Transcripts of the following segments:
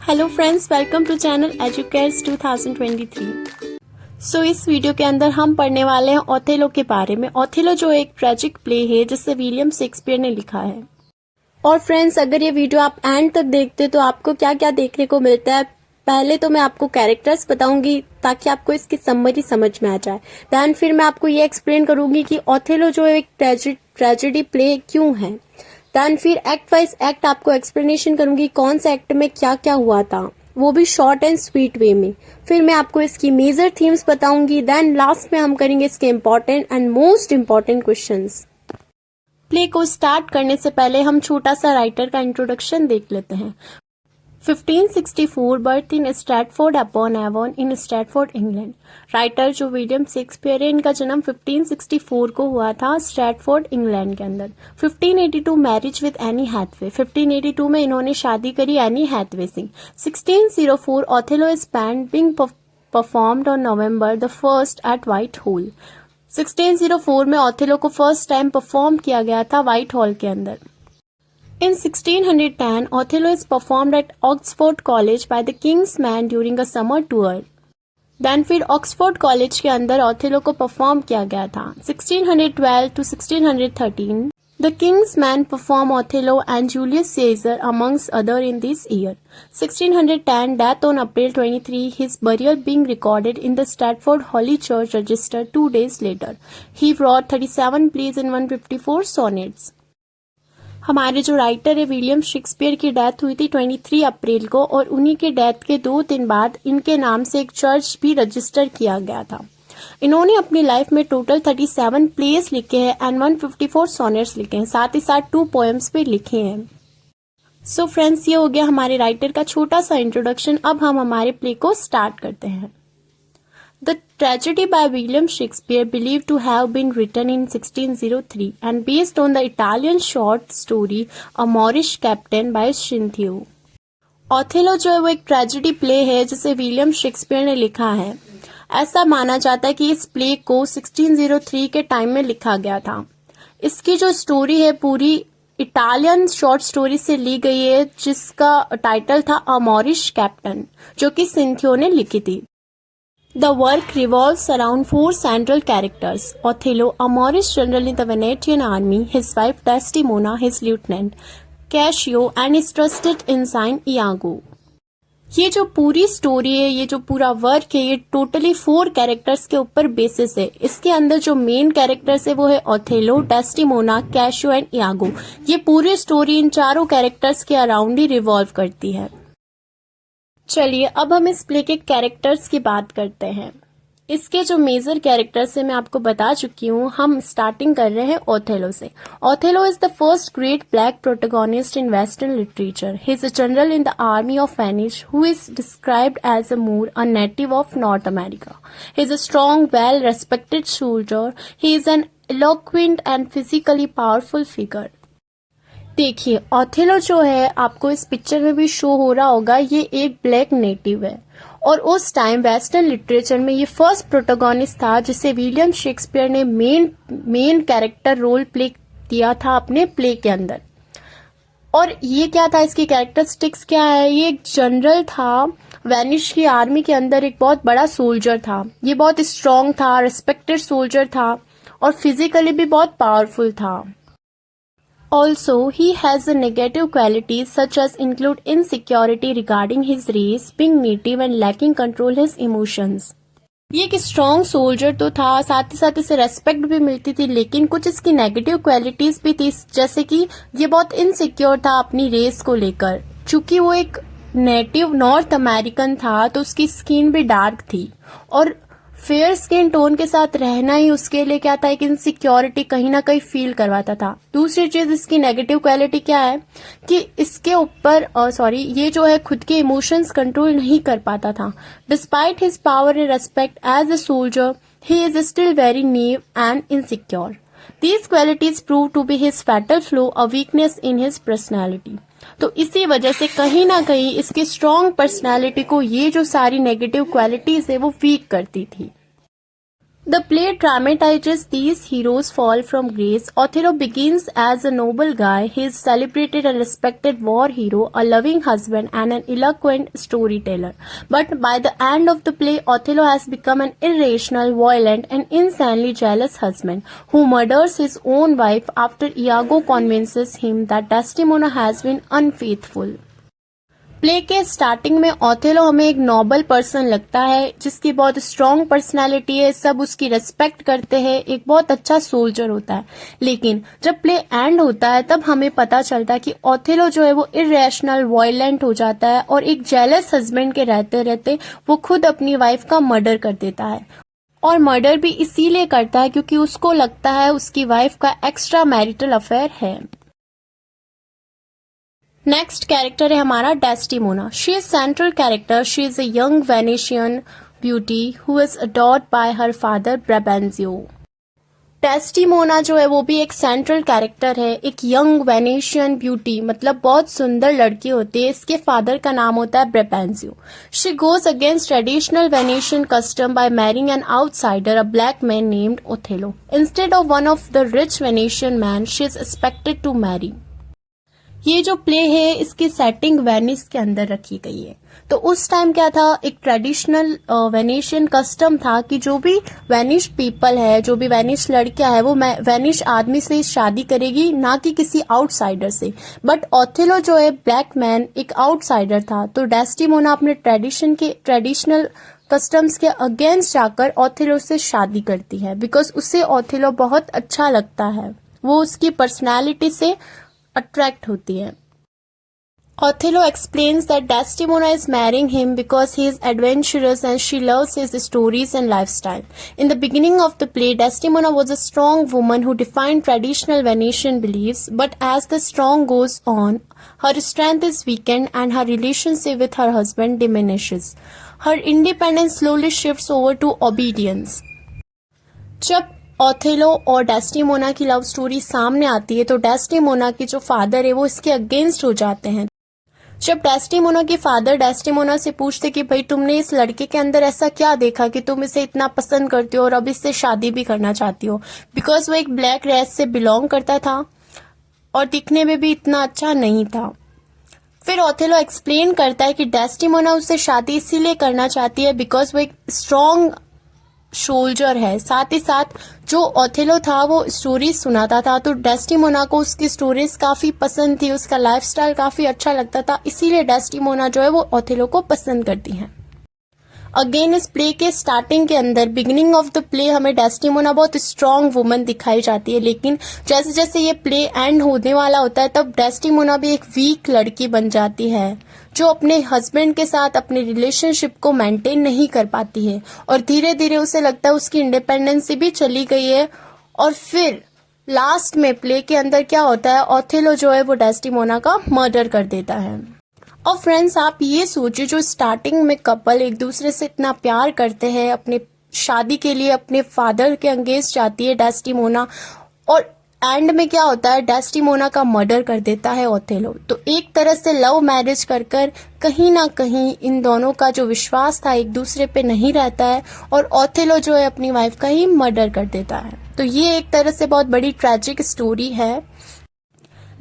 Hello friends, welcome to channel educates 2023। इस video के अंदर हम पढ़ने वाले हैं ओथेलो के बारे में। ओथेलो जो एक ट्रेजिक प्ले है जिसे विलियम शेक्सपियर ने लिखा है। और फ्रेंड्स, अगर ये वीडियो आप एंड तक देखते तो आपको क्या क्या देखने को मिलता है। पहले तो मैं आपको कैरेक्टर्स बताऊंगी ताकि आपको इसकी समरी समझ में आ जाए। दैन फिर मैं आपको ये एक्सप्लेन करूंगी कि ओथेलो जो एक ट्रेजेडी प्ले क्यों है। देन फिर एक्ट वाइज एक्ट आपको एक्सप्लेनेशन करूंगी कौन से एक्ट में क्या क्या हुआ था, वो भी शॉर्ट एंड स्वीट वे में। फिर मैं आपको इसकी मेजर थीम्स बताऊंगी। देन लास्ट में हम करेंगे इसके important and most important questions. Play को स्टार्ट करने से पहले हम छोटा सा राइटर का इंट्रोडक्शन देख लेते हैं। 1564 birth in Stratford upon Avon in Stratford England. Writer जो विलियम शेक्सपियर है, इनका जन्म 1564 को हुआ था स्ट्रैटफोर्ड इंग्लैंड के अंदर। 1582 मैरिज विद एनी हैथवे। 1582 में इन्होंने शादी करी एनी हैथवे से। 1604 ओथेलो इज पैंड being performed on November the 1st at Whitehall. 1604 में ओथेलो को फर्स्ट टाइम परफॉर्म किया गया था व्हाइट हॉल के अंदर। In 1610, Othello is performed at Oxford College by the King's Men during a summer tour. Then फिर Oxford college के अंदर ओथेलो को परफॉर्म किया गया था। 1612 to 1613, the King's Men perform Othello and Julius Caesar amongst other in this year. 1610, death on April 23, his burial being recorded in the Stratford Holy Church register 2 days later. He wrote 37 plays and 154 sonnets. हमारे जो writer है William Shakespeare की death हुई थी 23 अप्रैल को, और उन्हीं के डेथ के 2 दिन बाद इनके नाम से एक चर्च भी रजिस्टर किया गया था। इन्होंने अपनी लाइफ में टोटल 37 प्लेस लिखे हैं एंड 154 सोनेट्स लिखे हैं, साथ ही साथ 2 पोएम्स भी लिखे हैं। सो फ्रेंड्स, ये हो गया हमारे राइटर का छोटा सा इंट्रोडक्शन। अब हम हमारे प्ले को स्टार्ट करते हैं। The tragedy by William Shakespeare believed to have been written in 1603 and based on the Italian short story A Moorish Captain by Cinthio. Othello जो है वो एक ट्रेजेडी प्ले है जिसे विलियम शेक्सपियर ने लिखा है। ऐसा माना जाता है कि इस प्ले को 1603 के टाइम में लिखा गया था। इसकी जो स्टोरी है पूरी इटालियन शॉर्ट स्टोरी से ली गई है जिसका टाइटल था अ मॉरिश कैप्टन, जो कि सिंथियो ने लिखी थी। The work revolves around 4 central characters: Othello, a Moorish general in the Venetian army, his wife Desdemona, his lieutenant Cassio, and his trusted ensign Iago. ये जो पूरी स्टोरी है, ये जो पूरा वर्क है, ये टोटली 4 कैरेक्टर्स के ऊपर बेसिस है। इसके अंदर जो मेन कैरेक्टर्स है वो है Othello, Desdemona, cashew and Iago. ये पूरी स्टोरी इन चारों कैरेक्टर्स के अराउंड ही रिवॉल्व करती है। चलिए अब हम इस प्ले के कैरेक्टर्स की बात करते हैं। इसके जो मेजर कैरेक्टर्स है मैं आपको बता चुकी हूँ। हम स्टार्टिंग कर रहे हैं ओथेलो से। Othello is the first great black protagonist in western literature. He is a general in the army of Venice who is described as a Moor, a native of North America. He is a strong, well respected soldier. He is an eloquent and physically powerful figure. देखिए, Othello जो है आपको इस picture में भी show हो रहा होगा, ये एक ब्लैक नेटिव है और उस टाइम वेस्टर्न लिटरेचर में ये फर्स्ट प्रोटोगोनिस्ट था जिसे विलियम शेक्सपियर ने मेन कैरेक्टर रोल प्ले दिया था अपने प्ले के अंदर। और ये क्या था, इसकी कैरेक्टरिस्टिक्स क्या है? ये एक जनरल था, वेनिस की आर्मी के अंदर एक बहुत बड़ा सोल्जर था। ये बहुत स्ट्रांग था, रिस्पेक्टेड सोल्जर था और फिजिकली भी बहुत पावरफुल था। Also, he has a negative qualities such as include insecurity regarding his race, being native and lacking control his emotions. ये एक स्ट्रॉन्ग सोल्जर तो था, साथ ही साथ इसे रेस्पेक्ट भी मिलती थी, लेकिन कुछ इसकी नेगेटिव क्वालिटीज भी थी, जैसे कि ये बहुत इनसिक्योर था अपनी रेस को लेकर। चूंकि वो एक नेटिव नॉर्थ अमेरिकन था तो उसकी स्किन भी डार्क थी और फेयर स्किन टोन के साथ रहना ही उसके लिए क्या था, एक इनसिक्योरिटी कहीं ना कहीं फील करवाता था। दूसरी चीज इसकी नेगेटिव क्वालिटी क्या है कि इसके ऊपर ये जो है खुद के इमोशंस कंट्रोल नहीं कर पाता था। Despite his power and respect as a soldier, he is still very naive and insecure. These qualities prove to be his fatal flaw, a weakness in his personality. तो इसी वजह से कहीं ना कहीं इसकी स्ट्रॉन्ग पर्सनैलिटी को ये जो सारी नेगेटिव क्वालिटीज है वो वीक करती थी। The play dramatizes these heroes' fall from grace. Othello begins as a noble guy. He is celebrated and respected war hero, a loving husband, and an eloquent storyteller. But by the end of the play, Othello has become an irrational, violent, and insanely jealous husband who murders his own wife after Iago convinces him that Desdemona has been unfaithful. Play के starting में Othello हमें एक Nobel person लगता है जिसकी बहुत strong personality है, सब उसकी रेस्पेक्ट करते हैं, एक बहुत अच्छा सोल्जर होता है। लेकिन जब प्ले एंड होता है तब हमें पता चलता है कि ओथेलो जो है वो इरेशनल, वायलेंट हो जाता है और एक जेलस हस्बैंड के रहते रहते वो खुद अपनी वाइफ का मर्डर कर देता है। और मर्डर भी इसीलिए करता है क्योंकि उसको लगता है उसकी वाइफ का एक्स्ट्रा मैरिटल अफेयर है। नेक्स्ट कैरेक्टर है हमारा Desdemona. She is central character. She is a young Venetian beauty who is adored by her father Brabantio. Desdemona जो है वो भी एक सेंट्रल कैरेक्टर है, एक यंग वेनेशियन ब्यूटी, मतलब बहुत सुंदर लड़की होती है। इसके फादर का नाम होता है Brabantio. She goes against traditional Venetian custom by marrying an outsider, a black man named Othello. Instead of one of the rich Venetian man she is expected to marry. ये जो प्ले है इसकी setting Venice के अंदर रखी गई है। तो उस टाइम क्या था, एक ट्रेडिशनल वेनेशियन कस्टम था कि जो भी वेनिश पीपल है, जो भी वेनिश लड़कियां है, वो वेनिश आदमी से शादी करेगी, ना कि किसी आउटसाइडर से। बट ओथेलो जो है ब्लैक मैन, एक आउटसाइडर था। तो डेस्टिमोना अपने ट्रेडिशनल कस्टम्स के अगेंस्ट जाकर ओथेलो से शादी करती है बिकॉज उसे ओथेलो बहुत अच्छा लगता है, वो उसकी पर्सनैलिटी से अट्रैक्ट होती है। Othello explains that Desdemona is marrying him because he is adventurous and she loves his stories and lifestyle. In the beginning of the play, Desdemona was a strong woman who defied traditional Venetian beliefs, but as the storm goes on, her strength is weakened and her relationship with her husband diminishes. Her independence slowly shifts over to obedience. जब Othello और Desdemona की love story सामने आती है तो Desdemona के जो father है वो इसके अगेंस्ट हो जाते हैं। जब डेस्टिमोना के फादर डेस्टिमोना से पूछते कि भाई तुमने इस लड़के के अंदर ऐसा क्या देखा कि तुम इसे इतना पसंद करती हो और अब इससे शादी भी करना चाहती हो, बिकॉज वो एक ब्लैक रेस से बिलोंग करता था और दिखने में भी इतना अच्छा नहीं था। फिर ओथेलो एक्सप्लेन करता है कि डेस्टिमोना उससे शादी इसीलिए करना चाहती है बिकॉज वो एक स्ट्रॉन्ग सोल्जर है। साथ ही साथ जो ओथेलो था वो स्टोरीज सुनाता था, तो डेस्टिमोना को उसकी स्टोरीज काफी पसंद थी, उसका लाइफस्टाइल काफी अच्छा लगता था, इसीलिए डेस्टिमोना जो है वो ओथेलो को पसंद करती हैं। अगेन इस प्ले के स्टार्टिंग के अंदर, बिगिनिंग ऑफ द प्ले, हमें डेस्टिमोना बहुत स्ट्रांग वुमन दिखाई जाती है, लेकिन जैसे जैसे ये प्ले एंड होने वाला होता है तब डेस्टिमोना भी एक वीक लड़की बन जाती है जो अपने हस्बैंड के साथ अपने रिलेशनशिप को मेंटेन नहीं कर पाती है और धीरे धीरे उसे लगता है उसकी इंडिपेंडेंसी भी चली गई है। और फिर लास्ट में प्ले के अंदर क्या होता है, ओथेलो जो है वो डेस्टिमोना का मर्डर कर देता है। और फ्रेंड्स आप ये सोचिए, जो स्टार्टिंग में कपल एक दूसरे से इतना प्यार करते हैं, अपने शादी के लिए अपने फादर के अगेंस्ट जाती है डेस्टिमोना और एंड में क्या होता है, डेस्टिमोना का मर्डर कर देता है ओथेलो। तो एक तरह से लव मैरिज कर कहीं ना कहीं इन दोनों का जो विश्वास था एक दूसरे पे नहीं रहता है और ओथेलो जो है अपनी वाइफ का ही मर्डर कर देता है। तो ये एक तरह से बहुत बड़ी ट्रेजिक स्टोरी है।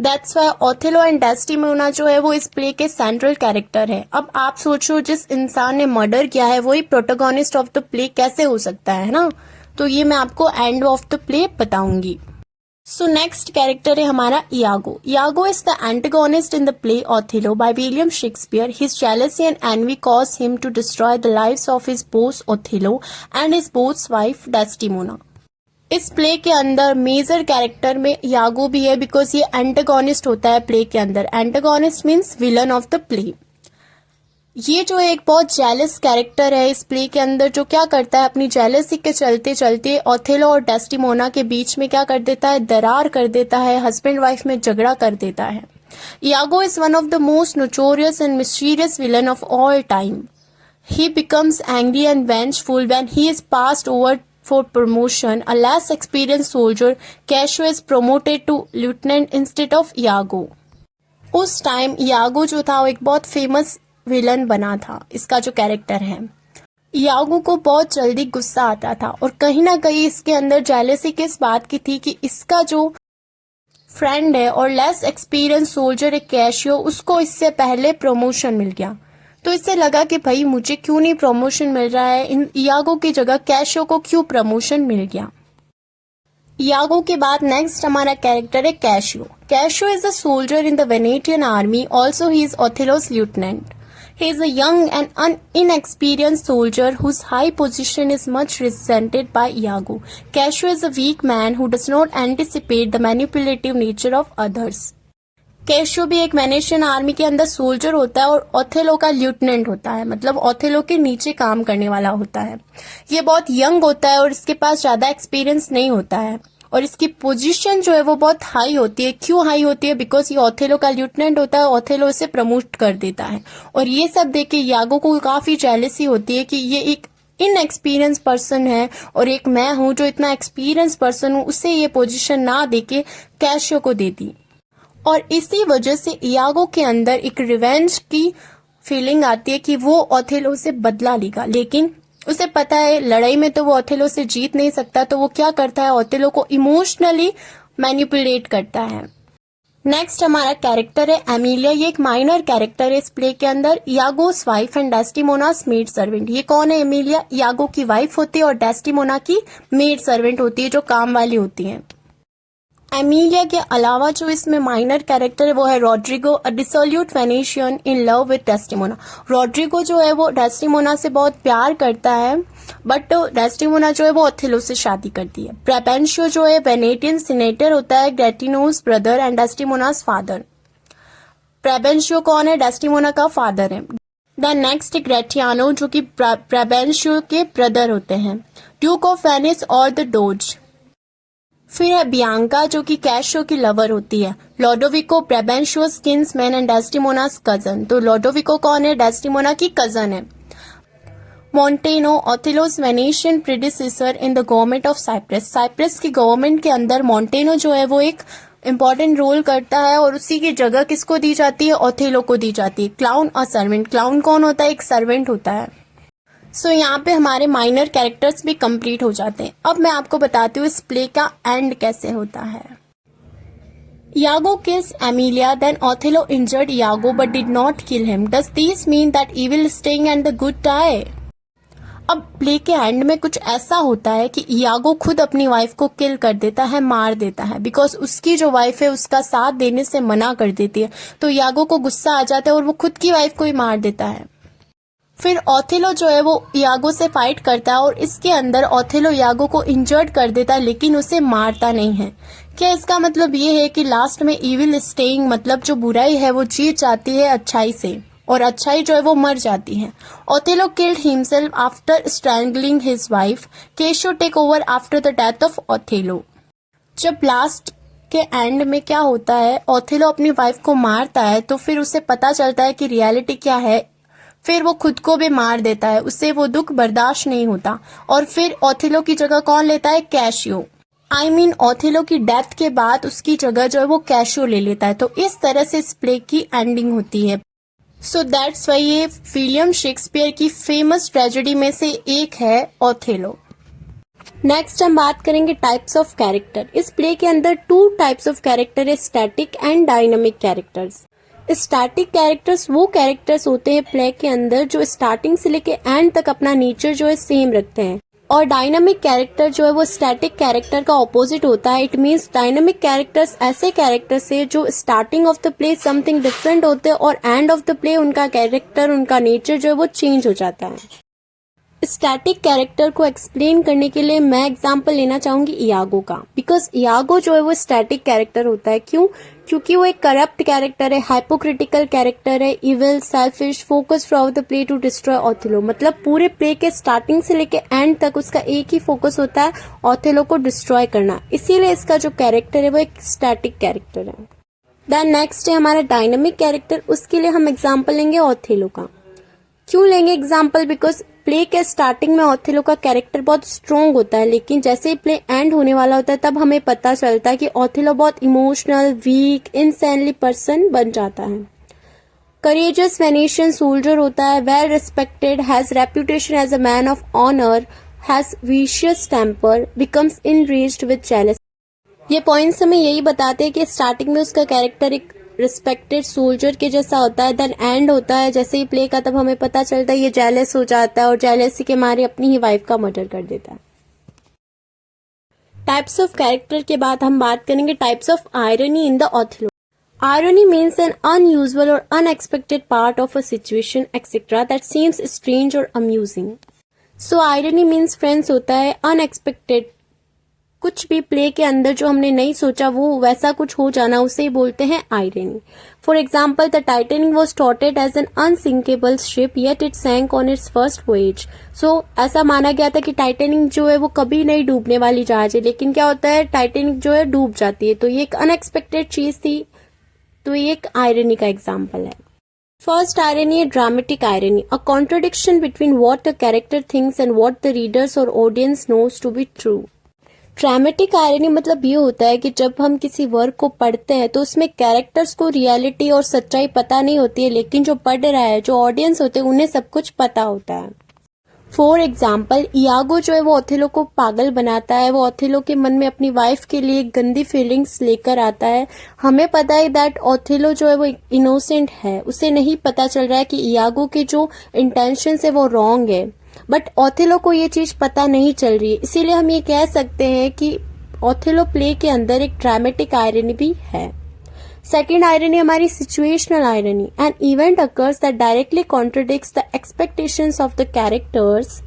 That's why Othello and Desdemona जो है वो इस प्ले के सेंट्रल कैरेक्टर है। अब आप सोचो, जिस इंसान ने मर्डर किया है वही प्रोटोगोनिस्ट ऑफ द प्ले कैसे हो सकता है ना। तो ये मैं आपको एंड ऑफ द प्ले बताऊंगी। सो नेक्स्ट कैरेक्टर है हमारा Iago. Iago is the antagonist in the play Othello by William Shakespeare. His jealousy and envy cause him to destroy the lives of his boss Othello and his boss wife Desdemona. इस play के अंदर major character में Iago भी है because ये antagonist होता है play के अंदर। Antagonist means villain of the play. ये जो है एक बहुत जेलस कैरेक्टर है इस प्ले के अंदर, जो क्या करता है अपनी जेलसी के चलते चलते ओथेलो और डेस्टिमोना के बीच में क्या कर देता है, दरार कर देता है, हस्बैंड वाइफ में झगड़ा कर देता है। Iago is one of the most notorious and mysterious villain of all time. He becomes angry and vengeful when he is passed over for promotion. A less experienced soldier, Cassio, is promoted to lieutenant instead of Iago. उस time Iago जो था वो एक बहुत famous villain बना था, इसका जो कैरेक्टर है। यागो को बहुत जल्दी गुस्सा आता था और कहीं ना कहीं इसके अंदर जेलेसी किस बात की थी कि इसका जो फ्रेंड है और लेस एक्सपीरियंस सोल्जर है कैशियो, उसको इससे पहले प्रमोशन मिल गया। तो इससे लगा कि भाई मुझे क्यों नहीं प्रमोशन मिल रहा है, इन यागो की जगह कैशियो को क्यों प्रमोशन मिल गया। यागो के बाद नेक्स्ट हमारा कैरेक्टर है Cassio. Cassio is a soldier in the Venetian army, also he is Othello's lieutenant. He is a young and inexperienced soldier whose high position is much resented by Iago. Cassio is a weak man who does not anticipate the manipulative nature of others. Cashew भी एक Venetian army के अंदर soldier होता है और Othello का ल्यूटेनेंट होता है, मतलब ओथेलो के नीचे काम करने वाला होता है। ये बहुत यंग होता है और इसके पास ज्यादा एक्सपीरियंस नहीं होता है और इसकी पोजीशन जो है वो बहुत हाई होती है। क्यों हाई होती है? बिकॉज ये ओथेलो का ल्यूटेनेंट होता है, ओथेलो इसे प्रमोट कर देता है। और ये सब देख के यागो को काफी जेलसी होती है कि ये एक इनएक्सपीरियंस पर्सन है और एक मैं हूं जो इतना एक्सपीरियंस पर्सन हूं, उसे ये पोजीशन ना देके कैशियो को दे दी। और इसी वजह से यागो के अंदर एक रिवेंज की फीलिंग आती है कि वो ओथेलो से बदला लेगा, लेकिन उसे पता है लड़ाई में तो वो ओथेलो से जीत नहीं सकता, तो वो क्या करता है, ओथेलो को इमोशनली मैनिपुलेट करता है। नेक्स्ट हमारा कैरेक्टर है एमिलिया। ये एक माइनर कैरेक्टर है इस प्ले के अंदर। यागोस वाइफ एंड डेस्टिमोनास मेड सर्वेंट। ये कौन है? एमिलिया यागो की वाइफ होती है और डेस्टिमोना की मेड सर्वेंट होती है, जो काम वाली होती है। एमिलिया के अलावा जो इसमें माइनर कैरेक्टर है वो है Roderigo, a dissolute Venetian in love with Desdemona. Roderigo जो है वो डेस्टिमोना से बहुत प्यार करता है, बट डेस्टिमोना जो है वो ओथेलो से शादी करती है। ब्राबेंशियो जो है वेनेटियन सीनेटर होता है, ग्रेटिनोस ब्रदर एंड डेस्टिमोनास फादर। ब्राबेंशियो कौन है? डेस्टिमोना का फादर है। द नेक्स्ट ग्रेटियानो जो कि ब्राबेंशियो के ब्रदर होते हैं। ड्यूक ऑफ वेनिस और द डोज। फिर है बियांका जो कि कैशियो की लवर होती है। Lodovico Brabantio's kinsman and Desdemona's cousin. तो लोडोविको कौन है? डेस्टिमोना की कजन है। Montano Othello's Venetian predecessor in the government of Cyprus. Cyprus की गवर्नमेंट के अंदर मोंटेनो जो है वो एक इम्पॉर्टेंट रोल करता है और उसी की जगह किसको दी जाती है? ओथेलो को दी जाती है। क्लाउन और सर्वेंट। क्लाउन कौन होता है? एक सर्वेंट होता है। सो यहाँ पे हमारे माइनर कैरेक्टर्स भी कंप्लीट हो जाते हैं। अब मैं आपको बताती हूँ इस प्ले का एंड कैसे होता है। यागो kills Emilia, then Othello injured Iago but did not kill him. Does this mean that evil is staying and the good die? अब प्ले के एंड में कुछ ऐसा होता है कि यागो खुद अपनी वाइफ को किल कर देता है, मार देता है, बिकॉज उसकी जो वाइफ है उसका साथ देने से मना कर देती है। तो यागो को गुस्सा आ जाता है और वो खुद की वाइफ को ही मार देता है। फिर ओथेलो जो है वो यागो से फाइट करता है और इसके अंदर ओथेलो यागो को इंजर्ड कर देता है, लेकिन उसे मारता नहीं है। क्या इसका मतलब ये है कि लास्ट में इविल स्टेइंग, मतलब जो बुराई है वो जीत जाती है अच्छाई से और अच्छाई जो है वो मर जाती है। Othello killed himself after strangling his wife. Cassio take over after the death of Othello. जब लास्ट के एंड में क्या होता है, ओथेलो अपनी वाइफ को मारता है तो फिर उसे पता चलता है कि रियलिटी क्या है। फिर वो खुद को भी मार देता है, उससे वो दुख बर्दाश्त नहीं होता और फिर ओथेलो की जगह कौन लेता है? कैशियो। ओथेलो की डेथ के बाद उसकी जगह जो है वो कैशियो ले लेता है। तो इस तरह से इस प्ले की एंडिंग होती है। सो दैट्स वाई ये विलियम शेक्सपियर की फेमस ट्रेजेडी में से एक है ओथेलो। नेक्स्ट हम बात करेंगे टाइप्स ऑफ कैरेक्टर। इस प्ले के अंदर 2 टाइप्स ऑफ कैरेक्टर है, static and dynamic characters. Static characters वो कैरेक्टर्स होते हैं प्ले के अंदर जो स्टार्टिंग से लेके एंड तक अपना नेचर जो है सेम रखते हैं, और डायनामिक कैरेक्टर जो है वो स्टैटिक कैरेक्टर का ऑपोजिट होता है। इट मीन्स डायनामिक कैरेक्टर्स ऐसे कैरेक्टर्स है जो starting of the play something different होते हैं और एंड ऑफ द प्ले उनका कैरेक्टर, उनका नेचर जो है वो चेंज हो जाता है। स्टैटिक कैरेक्टर को एक्सप्लेन करने के लिए मैं एग्जांपल लेना चाहूंगी यागो का, बिकॉज यागो जो है वो स्टैटिक कैरेक्टर होता है। क्यों? क्योंकि वो एक करप्ट कैरेक्टर है, हाइपोक्रिटिकल कैरेक्टर है, evil, selfish, focus throughout the play to destroy Othello. मतलब पूरे प्ले के स्टार्टिंग से लेके एंड तक उसका एक ही फोकस होता है, ओथेलो को डिस्ट्रॉय करना। इसीलिए इसका जो कैरेक्टर है वो एक स्टैटिक कैरेक्टर है। देन नेक्स्ट है हमारा डायनामिक कैरेक्टर। उसके लिए हम एग्जाम्पल लेंगे ओथेलो का। क्यों लेंगे एग्जाम्पल? बिकॉज प्ले के स्टार्टिंग में ओथेलो का कैरेक्टर बहुत स्ट्रॉन्ग होता है, लेकिन जैसे ही प्ले एंड होने वाला होता है तब हमें पता चलता है कि ओथेलो बहुत इमोशनल, वीक, इनसैनली पर्सन बन जाता है। करेजियस वेनेशियन सोल्जर होता है, well respected, has reputation as a man of honour, has vicious temper, becomes enraged with jealous. ये पॉइंट्स हमें यही बताते हैं कि स्टार्टिंग में उसका कैरेक्टर एक रिस्पेक्टेड सोल्जर के जैसा होता है, देन एंड होता है जैसे ही प्ले का तब हमें पता चलता है ये जेलस हो जाता है और जेलसी के मारे अपनी ही वाइफ का मर्डर कर देता है। टाइप्स ऑफ कैरेक्टर के बाद हम बात करेंगे types of irony in the Othello. Irony means an unusual or unexpected part of a situation, etc. that seems strange or amusing. So irony means friends होता है unexpected, कुछ भी प्ले के अंदर जो हमने नहीं सोचा वो वैसा कुछ हो जाना, उसे ही बोलते हैं irony. For example, the Titanic was touted as an unsinkable ship, yet it sank on its first voyage. So ऐसा माना गया था कि टाइटेनिक जो है वो कभी नहीं डूबने वाली जहाज है, लेकिन क्या होता है टाइटेनिक जो है डूब जाती है। तो ये एक अनएक्सपेक्टेड चीज थी, तो ये एक आयरनी का एग्जाम्पल है। फर्स्ट आयरनी है dramatic irony, a contradiction between what the character thinks and what the readers और audience knows to be true. Dramatic irony मतलब ये होता है कि जब हम किसी वर्क को पढ़ते हैं तो उसमें कैरेक्टर्स को रियलिटी और सच्चाई पता नहीं होती है, लेकिन जो पढ़ रहा है, जो ऑडियंस होते हैं, उन्हें सब कुछ पता होता है। फॉर एग्जाम्पल, इयागो जो है वो ओथेलो को पागल बनाता है, वो ओथेलो के मन में अपनी वाइफ के लिए गंदी फीलिंग्स लेकर आता है। हमें पता है दैट ओथेलो जो है वो इनोसेंट है, उसे नहीं पता चल रहा है कि इयागो के जो इंटेंशन है वो रॉन्ग है, बट ओथेलो को ये चीज पता नहीं चल रही है। इसीलिए हम ये कह सकते हैं कि ओथेलो प्ले के अंदर एक ड्रामेटिक आयरनी भी है। सेकेंड आयरनी हमारी situational irony, an event occurs that directly contradicts the expectations of the characters,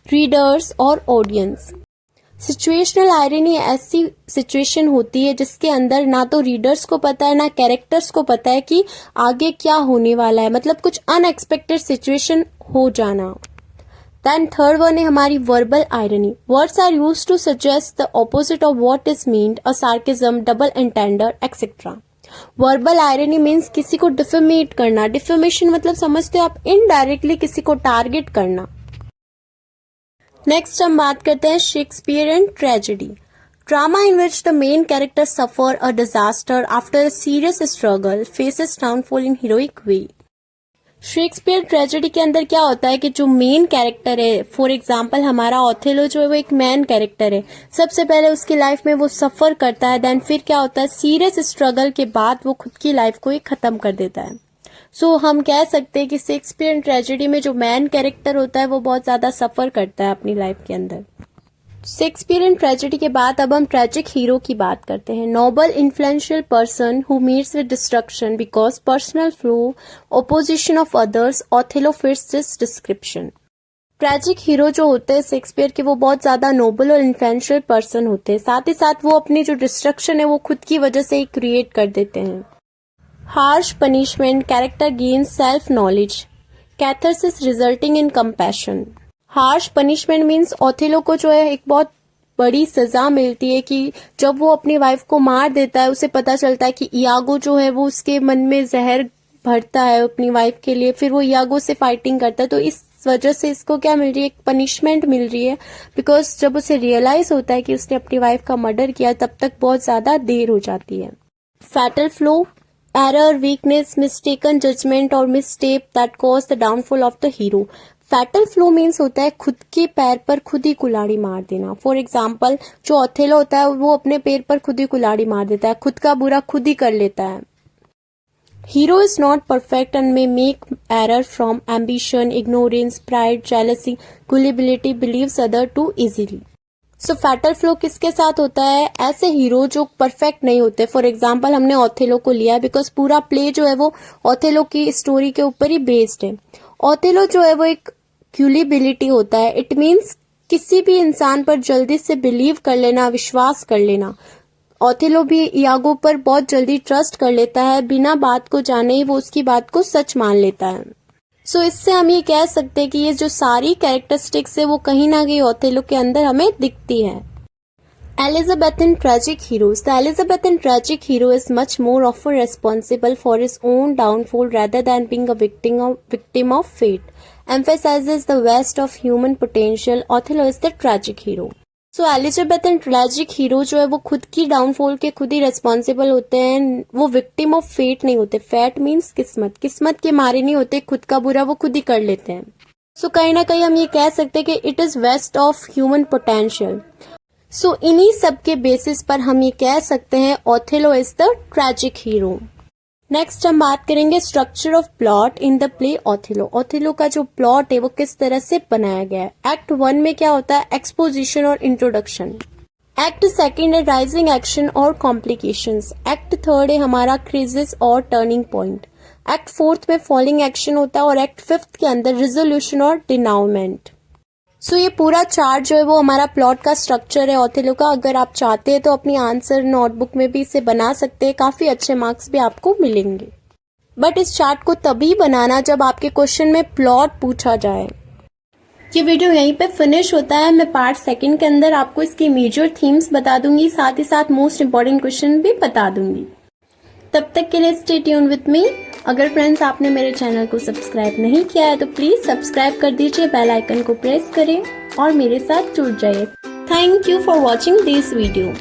readers और ऑडियंस। सिचुएशनल आयरनी ऐसी सिचुएशन होती है जिसके अंदर ना तो रीडर्स को पता है ना कैरेक्टर्स को पता है कि आगे क्या होने वाला है, मतलब कुछ अनएक्सपेक्टेड सिचुएशन हो जाना। देन थर्ड वन है हमारी verbal irony, words are used to suggest the opposite of what is meant, a sarcasm, double entendre etcetera. Verbal irony means किसी को डिफेमेट करना, डिफेमेशन मतलब समझते हो आप, इनडायरेक्टली किसी को टारगेट करना। नेक्स्ट हम बात करते हैं Shakespearean tragedy, drama in which the main character suffer a disaster after a serious struggle, faces downfall in heroic way. Shakespeare tragedy के अंदर क्या होता है कि जो मेन कैरेक्टर है, फॉर एग्जाम्पल हमारा ओथेलो जो है वो एक मैन कैरेक्टर है, सबसे पहले उसकी लाइफ में वो सफर करता है, देन फिर क्या होता है सीरियस स्ट्रगल के बाद वो खुद की लाइफ को ही खत्म कर देता है। सो हम कह सकते हैं कि शेक्सपियर ट्रेजेडी में जो मैन कैरेक्टर होता है वो बहुत ज्यादा सफर करता है अपनी लाइफ के अंदर। शेक्सपियरियन ट्रेजेडी के बाद अब हम ट्रेजिक हीरो की बात करते हैं, noble influential person who meets with destruction because personal flaw, opposition of others, Othello fits this description. Tragic hero जो होते हैं शेक्सपियर के, वो बहुत ज्यादा नोबल और इन्फ्लुएंशियल पर्सन होते हैं, साथ ही साथ वो अपनी जो डिस्ट्रक्शन है वो खुद की वजह से ही क्रिएट कर देते हैं। Harsh punishment, character gain self knowledge, catharsis resulting in compassion. Harsh punishment means Othello को जो है एक बहुत बड़ी सजा मिलती है कि जब वो अपनी वाइफ को मार देता है, उसे पता चलता है कि इयागो जो है वो उसके मन में जहर भरता है अपनी वाइफ के लिए, फिर वो इयागो से फाइटिंग करता है। तो इस वजह से इसको क्या मिल रही है, एक पनिशमेंट मिल रही है, बिकॉज जब उसे रियलाइज होता है कि उसने अपनी वाइफ का मर्डर किया तब तक बहुत ज्यादा देर हो जाती है। Fatal flaw, error, weakness, mistaken judgement और misstep that cause the downfall of the hero. Fatal flaw means होता है खुद के पैर पर खुद ही कुल्हाड़ी मार देना। फॉर एग्जाम्पल जो ओथेलो होता है वो अपने पैर पर खुद ही कुल्हाड़ी मार देता है, खुद का बुरा खुद ही कर लेता है। Hero is not perfect and may make error from ambition, ignorance, pride, jealousy, gullibility, believes other too easily. So fatal flaw किसके साथ होता है, ऐसे हीरो जो परफेक्ट नहीं होते। फॉर एग्जाम्पल हमने ओथेलो को लिया बिकॉज पूरा प्ले जो है वो ओथेलो की स्टोरी के ऊपर ही बेस्ड है। ओथेलो जो है वो एक क्यूलिबिलिटी होता है, इट मीन्स किसी भी इंसान पर जल्दी से बिलीव कर लेना, विश्वास कर लेना। ओथेलो भी इयागो पर बहुत जल्दी ट्रस्ट कर लेता है, बिना बात को जाने ही वो उसकी बात को सच मान लेता है। सो इससे हम ये कह सकते हैं कि ये जो सारी कैरेक्टरिस्टिक्स है वो कहीं ना कहीं ओथेलो के अंदर हमें दिखती है। Elizabethan tragic heroes. The Elizabethan tragic hero is much more often responsible for his own downfall rather than being a victim of fate. Emphasizes the best of human potential. Othello is the tragic hero. So Elizabeth and tragic hero जो है वो खुद की downfall के खुद ही responsible होते हैं, वो विक्टिम ऑफ फेट नहीं होते। फेट मीन्स किस्मत, किस्मत के मारे नहीं होते, खुद का बुरा वो खुद ही कर लेते हैं। सो कहीं ना कहीं हम ये कह सकते हैं कि it is waste of human potential. So इन्हीं सब के बेसिस पर हम ये कह सकते हैं Othello is the tragic hero. Next हम बात करेंगे structure of plot in the play Othello. Othello का जो प्लॉट है वो किस तरह से बनाया गया है। एक्ट 1 में क्या होता है, एक्सपोजिशन और इंट्रोडक्शन। एक्ट 2 है राइजिंग एक्शन और कॉम्प्लिकेशंस। एक्ट 3 है हमारा क्राइसिस और टर्निंग पॉइंट। एक्ट 4 में फॉलिंग एक्शन होता है और एक्ट 5 के अंदर रिजोल्यूशन और डिनाउमेंट। सो ये पूरा चार्ट जो है वो हमारा प्लॉट का स्ट्रक्चर है ओथेलो का। अगर आप चाहते हैं तो अपनी आंसर नोटबुक में भी इसे बना सकते हैं, काफी अच्छे मार्क्स भी आपको मिलेंगे। बट इस चार्ट को तभी बनाना जब आपके क्वेश्चन में प्लॉट पूछा जाए। ये वीडियो यहीं पे फिनिश होता है। मैं पार्ट 2 के अंदर आपको इसकी मेजर थीम्स बता दूंगी, साथ ही साथ मोस्ट इंपॉर्टेंट क्वेश्चन भी बता दूंगी। तब तक के लिए स्टे ट्यून विद मी। अगर फ्रेंड्स आपने मेरे चैनल को सब्सक्राइब नहीं किया है तो प्लीज सब्सक्राइब कर दीजिए, बेल आइकन को प्रेस करें और मेरे साथ जुड़ जाइए। Thank you for watching this video.